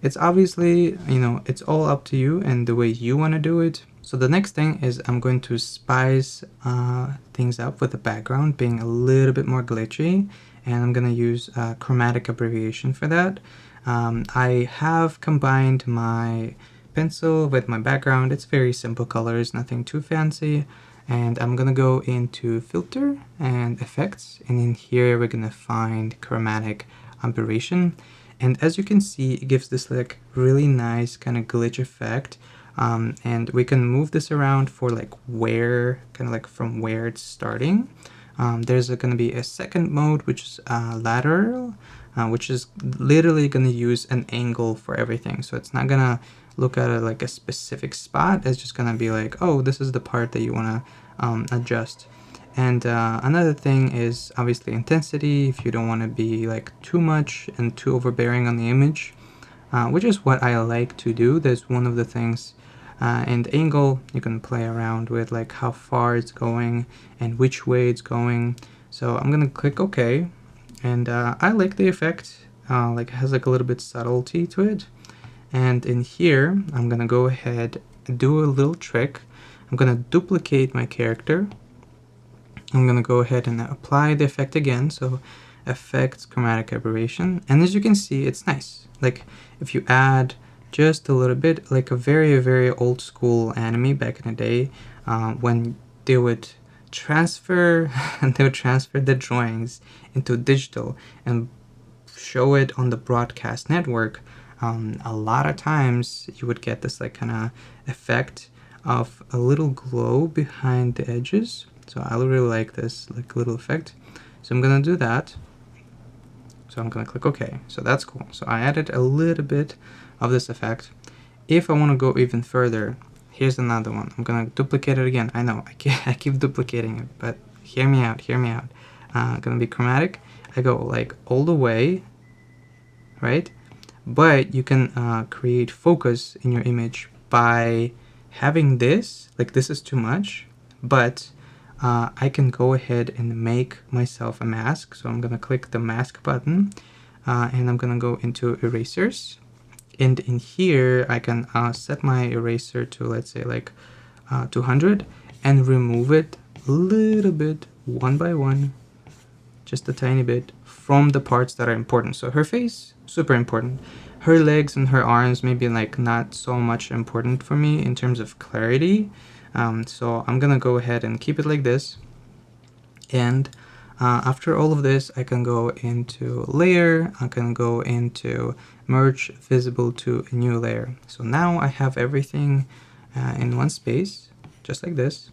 It's obviously, you know, it's all up to you and the way you want to do it. So the next thing is I'm going to spice things up with the background being a little bit more glitchy, and I'm going to use Chromatic Aberration for that. I have combined my pencil with my background. It's very simple colors, nothing too fancy. And I'm gonna go into Filter and Effects, and in here we're gonna find Chromatic Aberration. And as you can see, it gives this like really nice kind of glitch effect. And we can move this around for like where, kind of like from where it's starting. There's going to be a second mode, which is lateral, which is literally going to use an angle for everything. So it's not going to look at like a specific spot. It's just going to be like, oh, this is the part that you want to adjust. And another thing is obviously intensity, if you don't want to be like too much and too overbearing on the image, which is what I like to do. That's one of the things. And angle, you can play around with like how far it's going and which way it's going. So I'm gonna click OK, and I like the effect. Like it has like a little bit subtlety to it. And in here, I'm gonna go ahead and do a little trick. I'm gonna duplicate my character. I'm gonna go ahead and apply the effect again. So effects, chromatic aberration, and as you can see, it's nice. Like if you add just a little bit, like a very old school anime back in the day, when they would transfer and they would transfer the drawings into digital and show it on the broadcast network. A lot of times you would get this like kind of effect of a little glow behind the edges. So I really like this like little effect. So I'm gonna do that. So I'm gonna click OK. So that's cool. So I added a little bit of this effect. If I want to go even further, here's another one. I'm gonna duplicate it again. I know I keep duplicating it, but hear me out. Gonna be chromatic. I go like all the way, right? But you can create focus in your image by having this. Like this is too much, but I can go ahead and make myself a mask. So I'm gonna click the mask button, and I'm gonna go into erasers. And in here, I can set my eraser to, let's say, like 200 and remove it a little bit, one by one, just a tiny bit, from the parts that are important. So her face, super important. Her legs and her arms, maybe like not so much important for me in terms of clarity. So I'm gonna go ahead and keep it like this. And after all of this, I can go into layer, I can go into merge visible to a new layer. So now I have everything in one space, just like this.